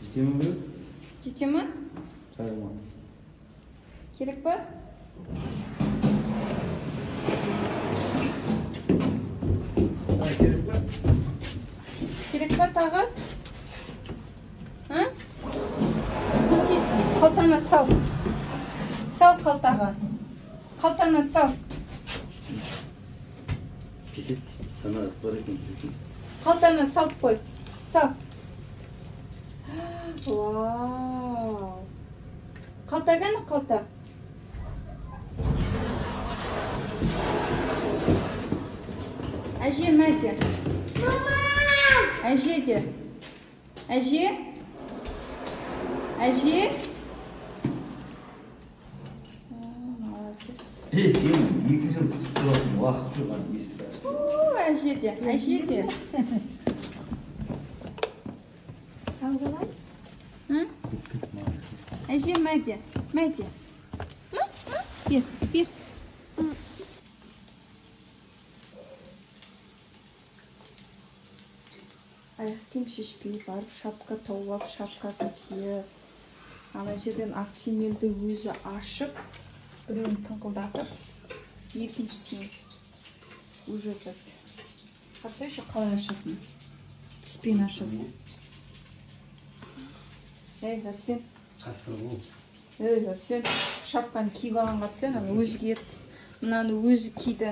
Жете ме бе? Жете ме? Қайма. Керек па? Керек па? Керек па тағы? Не істейсің? Қалтаңа сал. Сал қалтаға. Қалтаңа сал. Кетет. Ана бар екен. Қалтаңа салып қой. Сал. Вау. Қалта қана қалта. Әже мәде. Әже де. Әже? Әже? Молодец. Сен екінші күтіп тұратын уақыт жоқ, есікті ашты. Әже де. Әже де. Әже мәде. Мәде. Бер, бер. Аяқ киім шешпей барып шапка тауып алып шапкасын киіп, ана жерден актимелді өзі ашып, біреуін тыңқылдатып, екіншісін уже так. Қарсайшы қалай ашатын? Тіспен ашатын. Гарсен. Гарсен. Шапканы киіп алған Гарсен, аны өзгерді. Мынаны өзі киді.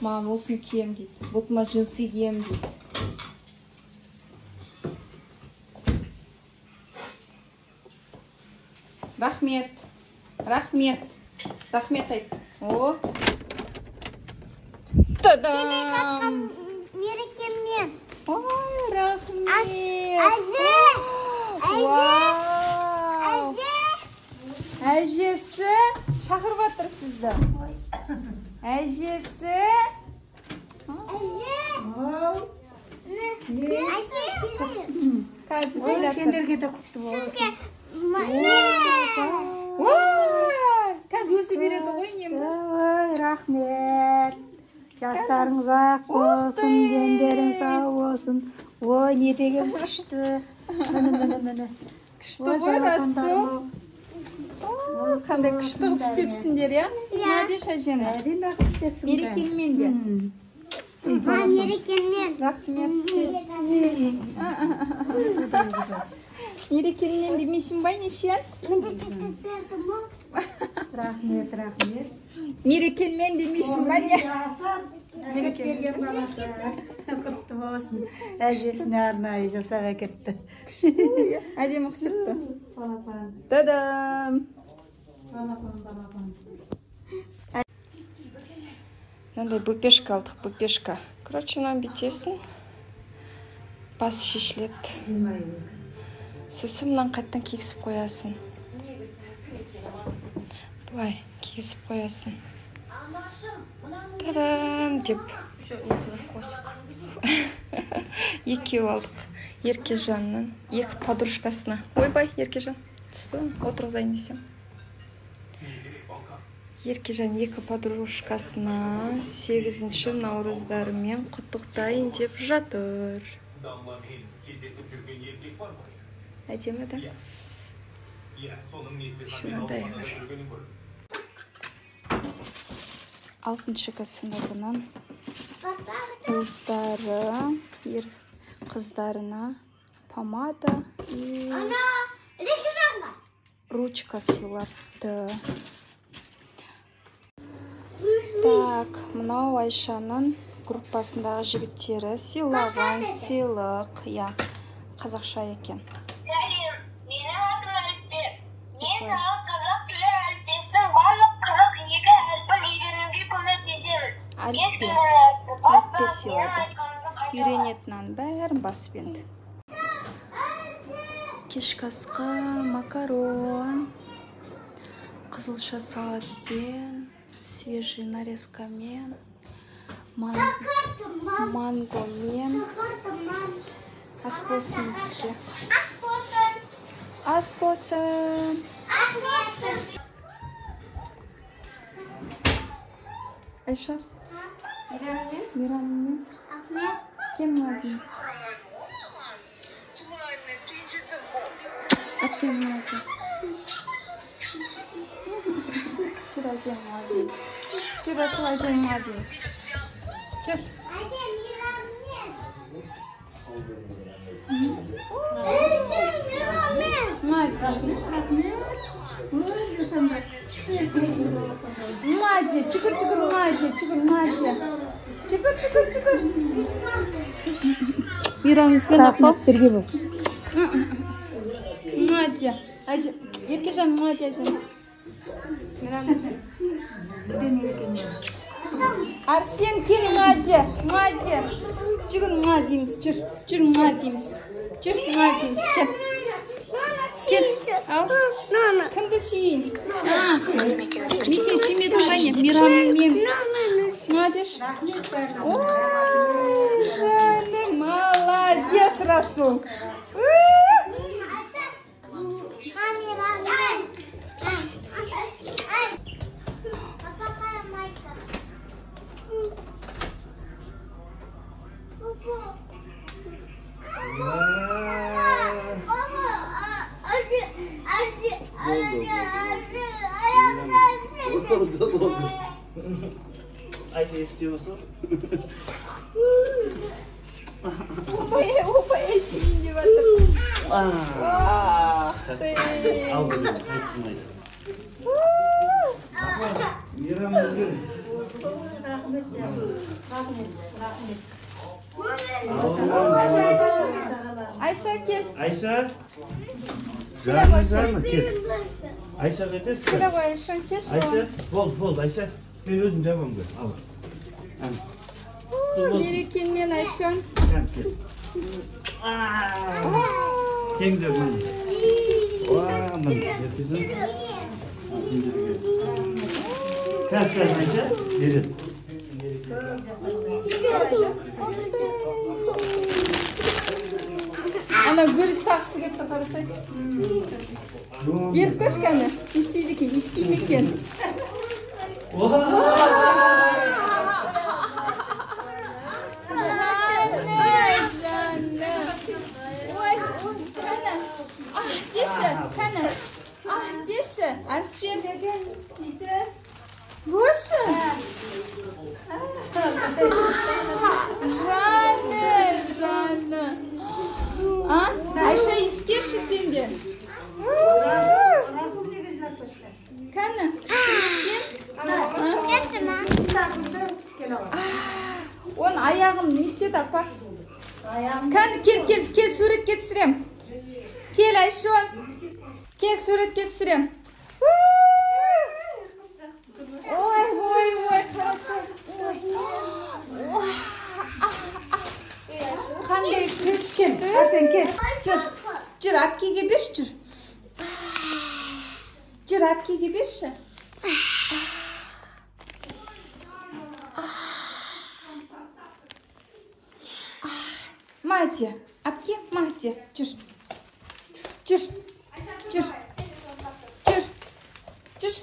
Маған осыны кием дейді. Бұтыма джинсы кием дейді. Рахмет. Рахмет. Рахмет айт. О. Та-дам! Мерекемен. Ой, рахмет. Әже! Әже! Әжесі шақырып жатыр сізді. Әжесі. Әже! Қазір келатыр. Сендерге де құтты болсын. Қазір өсі береді ғой нем. Ой, рахмет. Жастарыңыз ақ болсын, дендерің сау болсын. Ой, не деген күшті. Міне. Күшті ғой, Расул. Қандай күшті ғып істепсіңдер, я? Мәдеш әжені. Әден ақ істепсің. Мерекелмен де. Мерекемен. Рахмет. Мерекелмен демейсің бай нешен? Рахмет. Мерекелмен демейсің бай не? Әкеттерген баласы. Құтты болсын. Әжесіне арнайы жасақ әкетті. Күшті, әдем ұқсыпты. Балапан. Та-дам! Балапан. Мынандай бөпешка алдық, бөпешка. Короче, мынаны бүйтесің. Басы шешіледі. Сосын мынаны қайттан кигізіп қоясың. Былай кигізіп қоясың. Та-дам! Деп. Екеу алдық. Еркежанның екі подружкасына. Ойбай, Еркежан. Түсті, отырғызайын десем. Еркежан екі подружкасына 8-ші наурыздарымен құттықтайын деп жатыр. Әдемі да? Шынадай бар. 6-ші сыныбынан ұлттары қыздарына помада и ручка сыйлапты. Так, мынау Айшаның группасындағы жігіттері сыйлаған сыйлық. Я, қазақша екен. Мені атым әліппе. Мен саған қазақ тілі әліппесінің барлық 42 әліппін үйренуге көмектесемін. Әліппе сыйлады. Үйренетінен бәрін басып енді. Кешкі асқа макарон, қызылша салатпен, свежий нарезкамен, мангомен. Ас болсын бізге. Ас болсын. Айша. Мираммен. Кем молодец. Әпкем жүр әжеңа дейміз. Жүр асыл әжеңа дейміз. Жүр. Молодец, чукур, молодец, молодец. Чукур. Мирамызбен апа. Бірге бол. Молодец. Еркежан, молодец. Арсен, кел, молодец. Жүгір, молодец. Жүр, молодец. Жүр, молодец. Кел. Ау. Кімді сүйейін? Мен сені сүймедім ба не? Мираммен. Молодец. Ой, жаным, молодец, Расул. Ayşe istiyorsun. Опа, есейін деп жатыр. Al bunu. Kaysın Miram özgür. Ayşe kел. Ayşe. Şöyle bak. Canım gel. Ayşe getirsin. Şöyle koy Ayşe keş. Ayşe bol Ayşe. Ben özüm cevabım gör. Al. Берекенмен Ayşe. Gel. Keng de bunu. Vaa aman. Getirsin. Kaç Ayşe? Gelin. Ана гүл сақсы кетті қарасай. Беріп көш кәні. Естейді екен, ескей ме екен? Ой, кәні. Кәні. Деші. Арсен. Гоша. Жаным. Ayşe iskеші сенде. Кәні. Он аяғын не істеді апа? Кәні кел суретке түсірем. Кел Айшон. Кел суретке түсірем. Ой, қарасай. Қандай күшті. Арсен кел. Жүр, әпкеге берші, жүр. Жүр, әпкеге берші. Мати, әпке, мати, жүр. Жүр,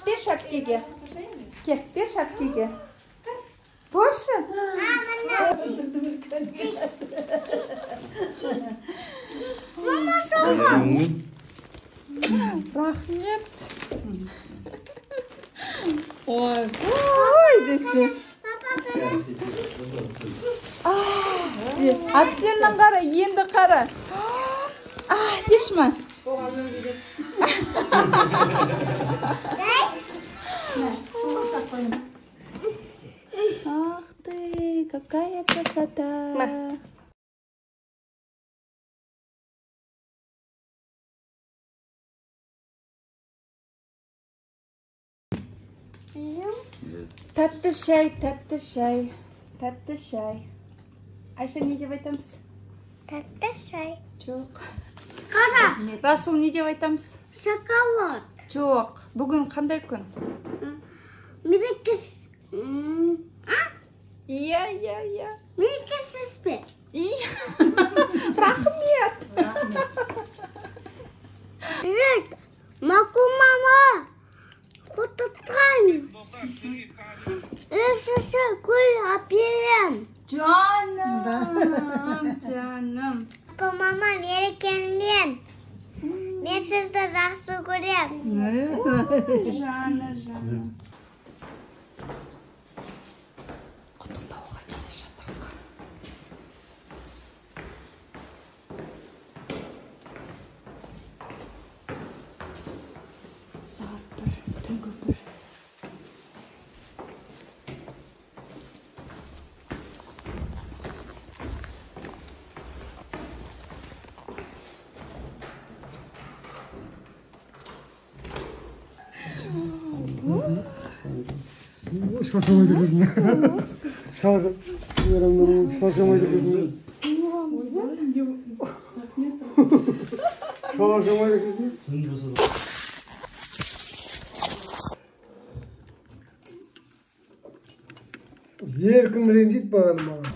берші әпкеге. Кел, берші әпкеге. Бошы? Рахмет. Ой, десе. Арсеннен қара, енді қара. Дешма. Ах ты, какая красота. Тәтті шай. Айша, не деп айтамыз? Тәтті шай. Жоқ. Қара. Расул, не деп айтамыз? Шоколад. Жоқ. Бүгін қандай күн? Мерекесі. Иә. Мерекесіз бе? Иә. Рахмет. Direkt. Маку мама. Құттықтаймын. Өсісі гүл әперем. Жаным. Маку мама мерекеңмен. Мен Sizde жақсы көрем. Жаны, жаны. Құттықтауға келе жатырық. Сағат 1, түнгі 1. Şaşamaydı kızım. Şaşamaydı kızım. Şaşamaydı kızım. 등 줘서 Erkin rencit bakalım bana.